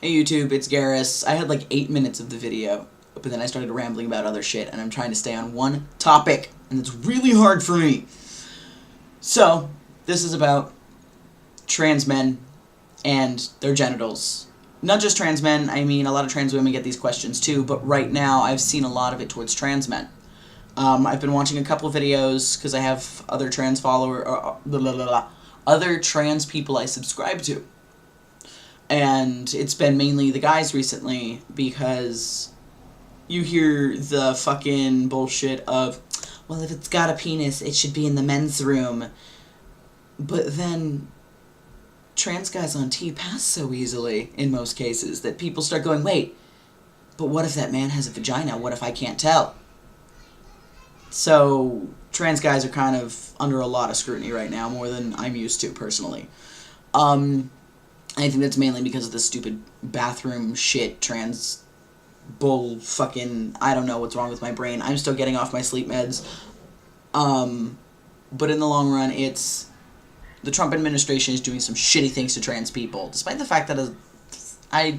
Hey YouTube, it's Garrus. I had like 8 minutes of the video, but then I started rambling about other shit, and I'm trying to stay on one topic, and it's really hard for me. So, this is about trans men and their genitals. Not just trans men, I mean a lot of trans women get these questions too, but right now I've seen a lot of it towards trans men. I've been watching a couple of videos because I have other trans other trans people I subscribe to. And it's been mainly the guys recently because you hear the fucking bullshit of, well, if it's got a penis, it should be in the men's room. But then trans guys on T pass so easily in most cases that people start going, wait, but what if that man has a vagina? What if I can't tell? So trans guys are kind of under a lot of scrutiny right now, more than I'm used to personally. I think that's mainly because of the stupid bathroom shit, trans bull fucking, I don't know what's wrong with my brain. I'm still getting off my sleep meds. But in the long run, it's the Trump administration is doing some shitty things to trans people, despite the fact that I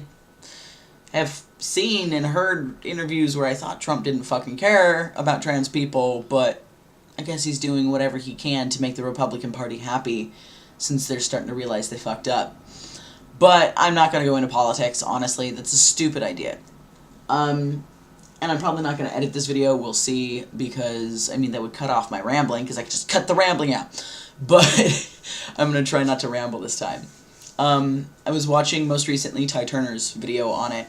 have seen and heard interviews where I thought Trump didn't fucking care about trans people, but I guess he's doing whatever he can to make the Republican Party happy, since they're starting to realize they fucked up. But I'm not going to go into politics, honestly. That's a stupid idea. And I'm probably not going to edit this video. We'll see, because, I mean, that would cut off my rambling, because I could just cut the rambling out. But I'm going to try not to ramble this time. I was watching, most recently, Ty Turner's video on it,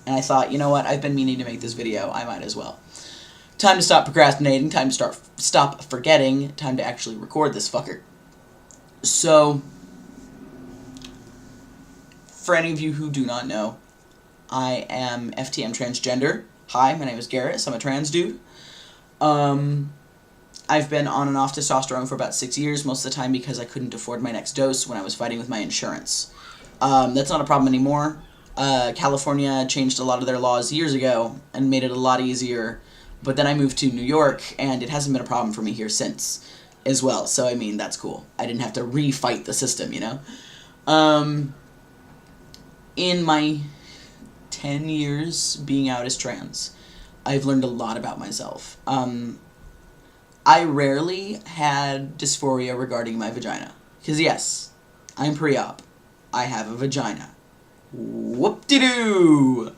and I thought, you know what, I've been meaning to make this video. I might as well. Time to stop procrastinating, time to stop forgetting, time to actually record this fucker. So, for any of you who do not know, I am FTM transgender. Hi, my name is Garrus. I'm a trans dude. I've been on and off testosterone for about 6 years, most of the time because I couldn't afford my next dose when I was fighting with my insurance. That's not a problem anymore. California changed a lot of their laws years ago and made it a lot easier, but then I moved to New York, and it hasn't been a problem for me here since as well, so I mean, that's cool. I didn't have to re-fight the system, you know? In my 10 years being out as trans, I've learned a lot about myself. I rarely had dysphoria regarding my vagina. Because yes, I'm pre-op. I have a vagina. Whoop-de-doo!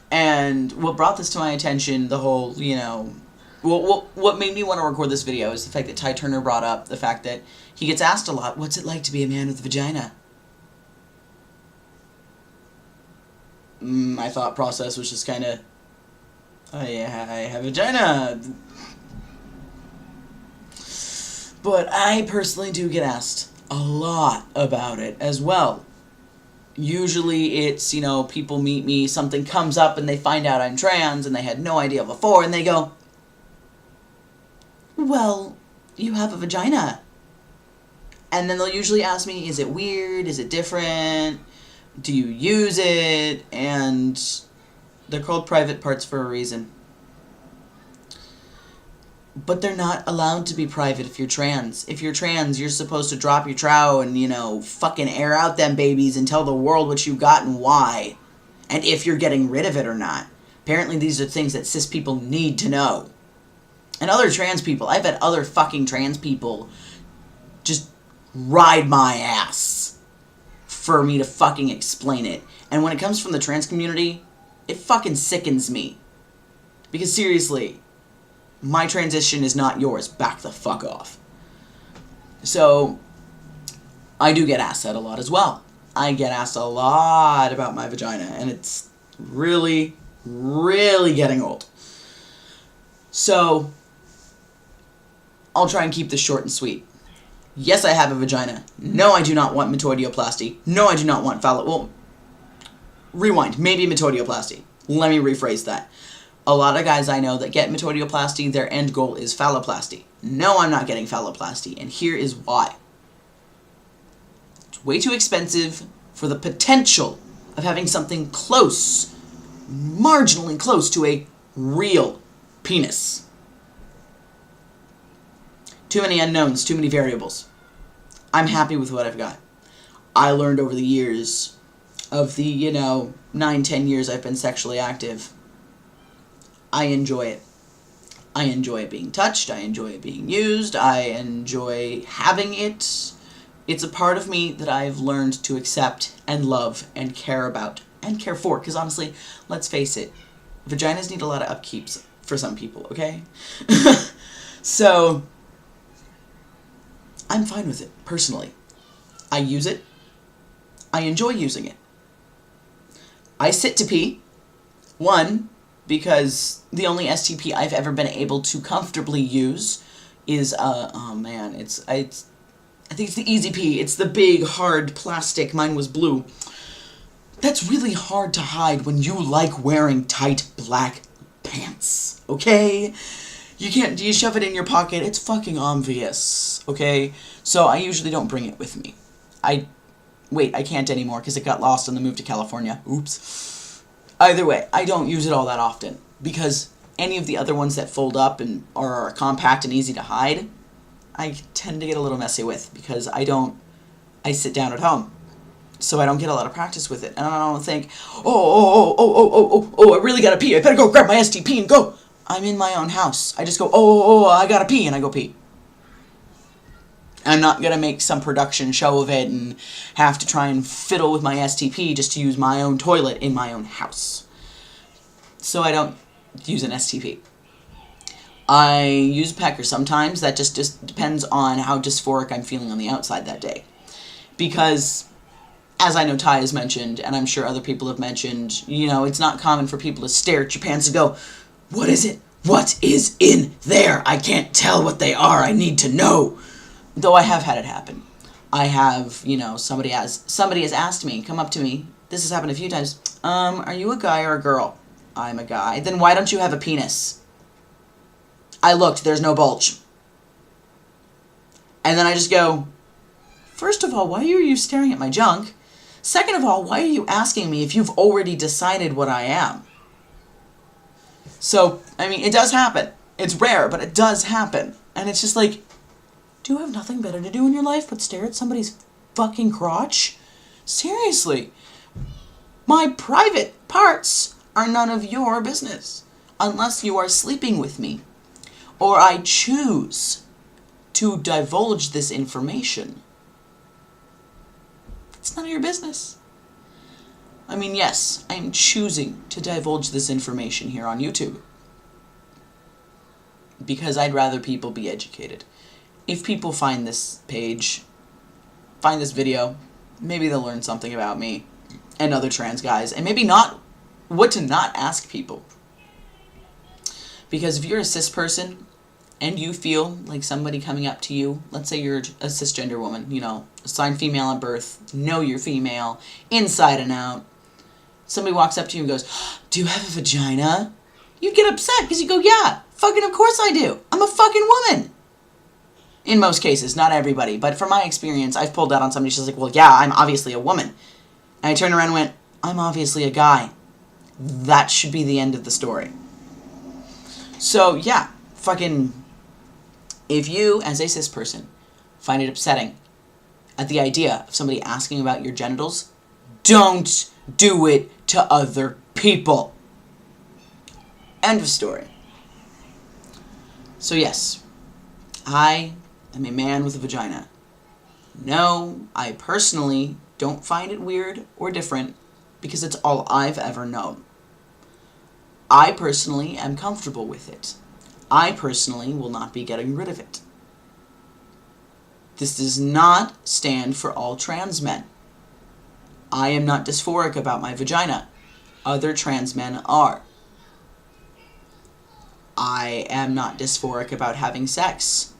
And what brought this to my attention, the whole, you know, what made me want to record this video is the fact that Ty Turner brought up the fact that he gets asked a lot, what's it like to be a man with a vagina? My thought process was just kind of, I have a vagina. But I personally do get asked a lot about it as well. Usually it's, you know, people meet me, something comes up and they find out I'm trans and they had no idea before, and they go, well, you have a vagina. And then they'll usually ask me, is it weird? Is it different? Do you use it? And they're called private parts for a reason. But they're not allowed to be private if you're trans. If you're trans, you're supposed to drop your trow and, you know, fucking air out them babies and tell the world what you got and why. And if you're getting rid of it or not. Apparently these are things that cis people need to know. And other trans people, I've had other fucking trans people just ride my ass for me to fucking explain it. And when it comes from the trans community, it fucking sickens me. Because seriously, my transition is not yours. Back the fuck off. So, I do get asked that a lot as well. I get asked a lot about my vagina, and it's really, really getting old. So, I'll try and keep this short and sweet. Yes, I have a vagina. No, I do not want metoidioplasty. No, I do not want well, rewind. Maybe metoidioplasty. Let me rephrase that. A lot of guys I know that get metoidioplasty, their end goal is phalloplasty. No, I'm not getting phalloplasty, and here is why. It's way too expensive for the potential of having something close, marginally close to a real penis. Too many unknowns, too many variables. I'm happy with what I've got. I learned over the years of the, 9-10 years I've been sexually active, I enjoy it. I enjoy being touched. I enjoy being used. I enjoy having it. It's a part of me that I've learned to accept and love and care about and care for. Because honestly, let's face it, vaginas need a lot of upkeeps for some people, okay? So, I'm fine with it, personally. I use it. I enjoy using it. I sit to pee. One, because the only STP I've ever been able to comfortably use is, oh man, I think it's the Easy Pee. It's the big, hard plastic. Mine was blue. That's really hard to hide when you like wearing tight black pants, okay? You shove it in your pocket, it's fucking obvious, okay? So I usually don't bring it with me. Wait, I can't anymore because it got lost on the move to California. Oops. Either way, I don't use it all that often because any of the other ones that fold up and are compact and easy to hide, I tend to get a little messy with because I sit down at home. So I don't get a lot of practice with it. And I don't think, I really gotta pee. I better go grab my STP and go. I'm in my own house. I just go, I gotta pee, and I go pee. I'm not gonna make some production show of it and have to try and fiddle with my STP just to use my own toilet in my own house. So I don't use an STP. I use a pecker sometimes. That just depends on how dysphoric I'm feeling on the outside that day. Because, as I know Ty has mentioned, and I'm sure other people have mentioned, it's not common for people to stare at your pants and go, what is it? What is in there? I can't tell what they are. I need to know. Though I have had it happen. I have, somebody has asked me, come up to me, this has happened a few times, are you a guy or a girl? I'm a guy. Then why don't you have a penis? I looked, there's no bulge. And then I just go, first of all, why are you staring at my junk? Second of all, why are you asking me if you've already decided what I am? So, it does happen. It's rare, but it does happen. And it's just like, do you have nothing better to do in your life but stare at somebody's fucking crotch? Seriously. My private parts are none of your business. Unless you are sleeping with me. Or I choose to divulge this information. It's none of your business. Yes, I am choosing to divulge this information here on YouTube. Because I'd rather people be educated. If people find this page, find this video, maybe they'll learn something about me and other trans guys. And maybe what to not ask people. Because if you're a cis person and you feel like somebody coming up to you, let's say you're a cisgender woman, assigned female at birth, know you're female, inside and out. Somebody walks up to you and goes, do you have a vagina? You get upset because you go, yeah, fucking of course I do. I'm a fucking woman. In most cases, not everybody, but from my experience, I've pulled out on somebody, she's like, well, yeah, I'm obviously a woman. And I turned around and went, I'm obviously a guy. That should be the end of the story. So, yeah, if you, as a cis person, find it upsetting at the idea of somebody asking about your genitals, don't do it to other people. End of story. So yes, I am a man with a vagina. No, I personally don't find it weird or different because it's all I've ever known. I personally am comfortable with it. I personally will not be getting rid of it. This does not stand for all trans men. I am not dysphoric about my vagina. Other trans men are. I am not dysphoric about having sex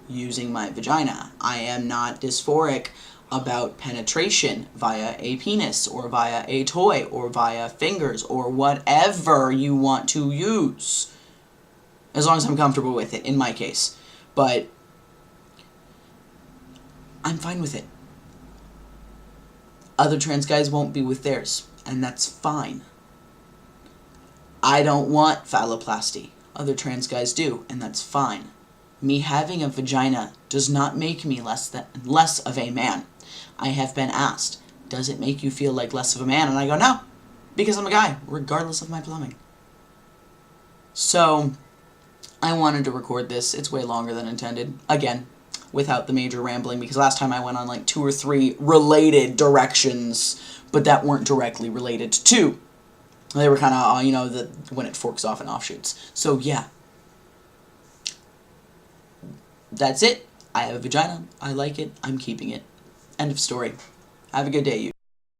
using my vagina. I am not dysphoric about penetration via a penis or via a toy or via fingers or whatever you want to use. As long as I'm comfortable with it, in my case. But I'm fine with it. Other trans guys won't be with theirs, and that's fine. I don't want phalloplasty. Other trans guys do, and that's fine. Me having a vagina does not make me less of a man. I have been asked, does it make you feel like less of a man? And I go, no, because I'm a guy, regardless of my plumbing. So, I wanted to record this. It's way longer than intended. Again, without the major rambling, because last time I went on like 2 or 3 related directions, but that weren't directly related to. They were kind of, you know, when it forks off and offshoots. So, yeah. That's it. I have a vagina. I like it. I'm keeping it. End of story. Have a good day, you.